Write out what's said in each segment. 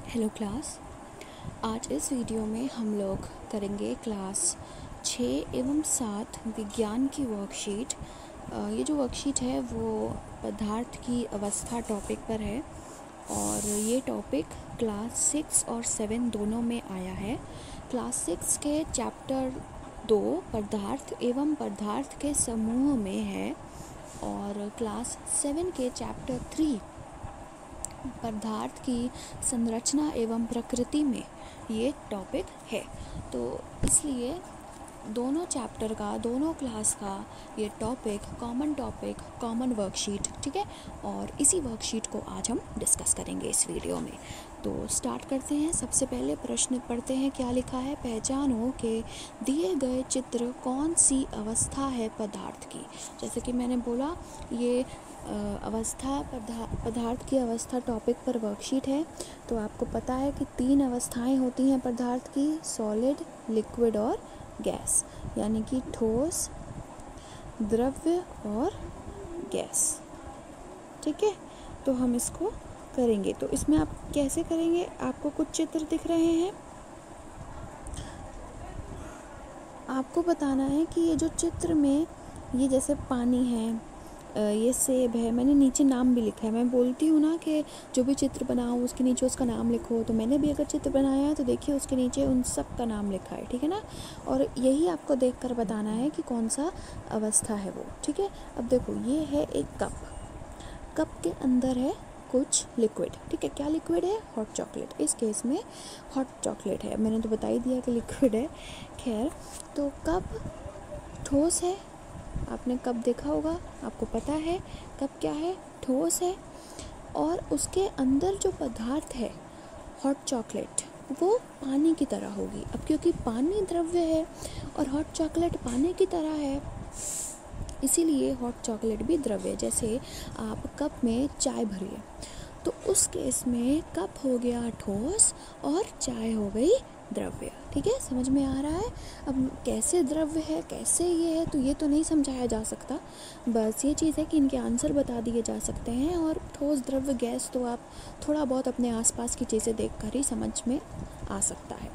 Hello class. आज इस video में हम लोग करेंगे क्लास 6 एवं 7 विज्ञान की वर्कशीट। ये जो वर्कशीट है वो पदार्थ की अवस्था टॉपिक पर है और ये टॉपिक क्लास 6 और 7 दोनों में आया है। क्लास 6 के चैप्टर 2 पदार्थ एवं पदार्थ के समूह में है और क्लास 7 के चैप्टर 3 पदार्थ की संरचना एवं प्रकृति में ये टॉपिक है। तो इसलिए दोनों चैप्टर का, दोनों क्लास का ये टॉपिक, कॉमन वर्कशीट, ठीक है। और इसी वर्कशीट को आज हम डिस्कस करेंगे इस वीडियो में। तो स्टार्ट करते हैं। सबसे पहले प्रश्न पढ़ते हैं। क्या लिखा है? पहचानो कि दिए गए चित्र कौन सी अवस्था है पदार्थ की। जैसे कि मैंने बोला, ये पदार्थ की अवस्था टॉपिक पर वर्कशीट है। तो आपको पता है कि 3 अवस्थाएं होती हैं पदार्थ की: सॉलिड, लिक्विड और गैस, यानी कि ठोस, द्रव्य और गैस। ठीक है, तो हम इसको करेंगे। तो इसमें आप कैसे करेंगे? आपको कुछ चित्र दिख रहे हैं, आपको बताना है कि ये जो चित्र में, ये जैसे पानी है, ये सेब है, मैंने नीचे नाम भी लिखा है। मैं बोलती हूँ ना कि जो भी चित्र बनाओ उसके नीचे उसका नाम लिखो। तो मैंने भी अगर चित्र बनाया है तो देखिए उसके नीचे उन सब का नाम लिखा है, ठीक है ना। और यही आपको देखकर बताना है कि कौन सा अवस्था है वो, ठीक है। अब देखो, ये है एक कप के अंदर है कुछ लिक्विड, ठीक है। क्या लिक्विड है? Hot chocolate. इस केस में हॉट चॉकलेट है, मैंने तो बता ही दिया कि लिक्विड है। खैर, तो कप ठोस है। आपने कप देखा होगा, आपको पता है कप क्या है, ठोस है। और उसके अंदर जो पदार्थ है, हॉट चॉकलेट, वो पानी की तरह होगी। अब क्योंकि पानी द्रव्य है और हॉट चॉकलेट पानी की तरह है, इसीलिए हॉट चॉकलेट भी द्रव्य है। जैसे आप कप में चाय भरिए, तो उस केस में कप हो गया ठोस और चाय हो गई द्रव्य। ठीक है, समझ में आ रहा है? अब कैसे द्रव्य है, कैसे ये है, तो ये तो नहीं समझाया जा सकता। बस ये चीज़ है कि इनके आंसर बता दिए जा सकते हैं। और ठोस, द्रव्य, गैस तो आप थोड़ा बहुत अपने आसपास की चीज़ें देखकर ही समझ में आ सकता है।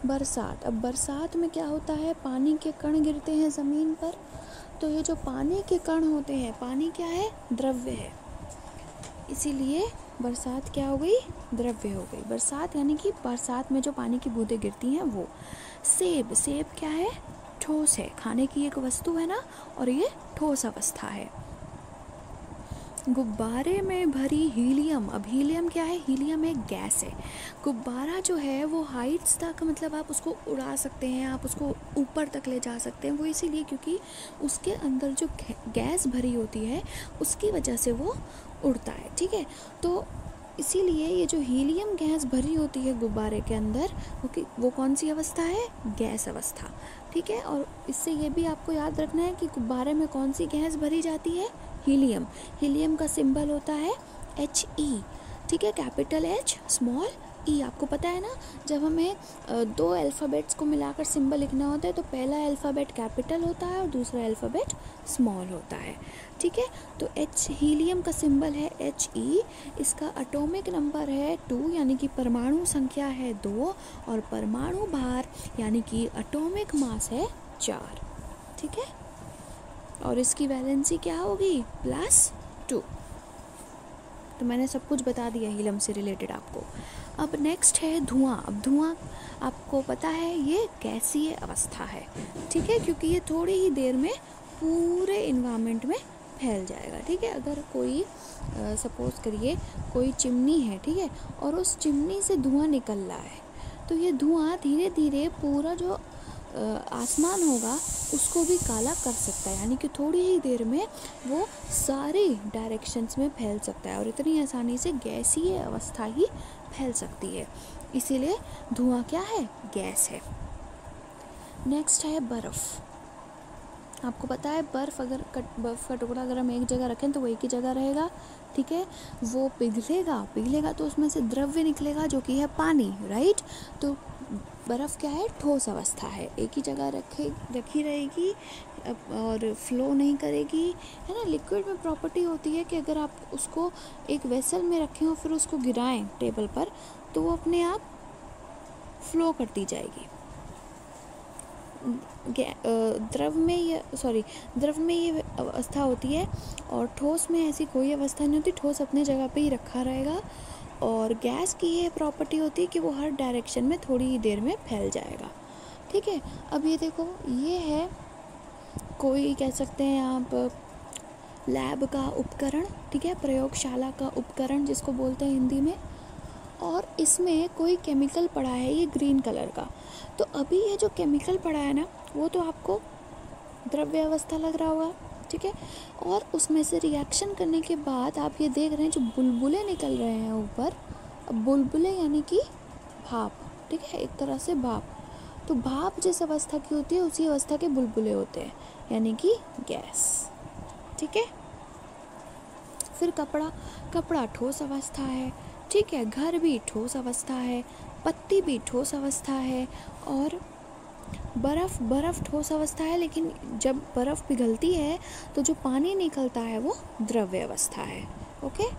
बरसात। अब बरसात में क्या होता है? पानी के कण गिरते हैं ज़मीन पर। तो ये जो पानी के कण होते हैं, पानी क्या है? द्रव्य है। इसीलिए बरसात क्या हो गई? द्रव्य हो गई। बरसात यानी कि बरसात में जो पानी की बूंदें गिरती हैं वो। सेब क्या है? ठोस है, खाने की एक वस्तु है ना, और ये ठोस अवस्था है। गुब्बारे में भरी हीलियम। अब हीलियम क्या है? हीलियम एक गैस है। गुब्बारा जो है वो हाइट्स तक, मतलब आप उसको उड़ा सकते हैं, आप उसको ऊपर तक ले जा सकते हैं। वो इसीलिए क्योंकि उसके अंदर जो गैस भरी होती है उसकी वजह से वो उड़ता है, ठीक है। तो इसीलिए ये जो हीलियम गैस भरी होती है गुब्बारे के अंदर, वो कौन सी अवस्था है? गैस अवस्था, ठीक है। और इससे ये भी आपको याद रखना है कि गुब्बारे में कौन सी गैस भरी जाती है? हीलियम। हीलियम का सिंबल होता है He, ठीक है, कैपिटल H, स्मॉल E। आपको पता है ना, जब हमें 2 अल्फ़ाबेट्स को मिलाकर सिंबल लिखना होता है तो पहला अल्फ़ाबेट कैपिटल होता है और दूसरा अल्फ़ाबेट स्मॉल होता है, ठीक है। तो हीलियम का सिंबल है He। इसका एटॉमिक नंबर है 2, यानी कि परमाणु संख्या है 2, और परमाणु भार यानी कि एटॉमिक मास है 4, ठीक है। और इसकी वैलेंसी क्या होगी? +2। तो मैंने सब कुछ बता दिया हीलियम से रिलेटेड आपको। अब नेक्स्ट है धुआं। अब धुआं आपको पता है ये गैसीय अवस्था है, ठीक है, क्योंकि ये थोड़ी ही देर में पूरे इन्वायरमेंट में फैल जाएगा, ठीक है। अगर कोई सपोज करिए कोई चिमनी है, ठीक है, और उस चिमनी से धुआं निकल रहा है, तो ये धुआं धीरे धीरे पूरा जो आसमान होगा उसको भी काला कर सकता है, यानी कि थोड़ी ही देर में वो सारी डायरेक्शंस में फैल सकता है और इतनी आसानी से गैसीय अवस्था ही फैल सकती है। इसीलिए धुआं क्या है? गैस है। नेक्स्ट है बर्फ़। आपको पता है बर्फ़ का टुकड़ा अगर हम एक जगह रखें तो वो एक ही जगह रहेगा, ठीक है। वो पिघलेगा तो उसमें से द्रव्य निकलेगा जो कि है पानी, राइट। तो बर्फ़ क्या है? ठोस अवस्था है, एक ही जगह रखी रहेगी और फ्लो नहीं करेगी, है ना। लिक्विड में प्रॉपर्टी होती है कि अगर आप उसको एक वेसल में रखें और फिर उसको गिराएं टेबल पर तो वो अपने आप फ्लो करती जाएगी। द्रव में ये अवस्था होती है, और ठोस में ऐसी कोई अवस्था नहीं होती, ठोस अपने जगह पे ही रखा रहेगा। और गैस की ये प्रॉपर्टी होती है कि वो हर डायरेक्शन में थोड़ी ही देर में फैल जाएगा। ठीक है, अब ये देखो, ये है कोई कह सकते हैं आप लैब का उपकरण, ठीक है, प्रयोगशाला का उपकरण जिसको बोलते हैं हिंदी में। और इसमें कोई केमिकल पड़ा है, ये ग्रीन कलर का। तो अभी ये जो केमिकल पड़ा है ना, वो तो आपको द्रव्य अवस्था लग रहा होगा, ठीक है। और उसमें से रिएक्शन करने के बाद आप ये देख रहे हैं जो बुलबुले निकल रहे हैं ऊपर। अब बुलबुले यानी कि भाप, ठीक है, एक तरह से भाप। तो भाप जिस अवस्था की होती है उसी अवस्था के बुलबुले होते हैं, यानी कि गैस, ठीक है। फिर कपड़ा ठोस अवस्था है, ठीक है, घर भी ठोस अवस्था है, पत्ती भी ठोस अवस्था है, और बर्फ़ ठोस अवस्था है। लेकिन जब बर्फ़ पिघलती है तो जो पानी निकलता है वो द्रव्य अवस्था है। ओके।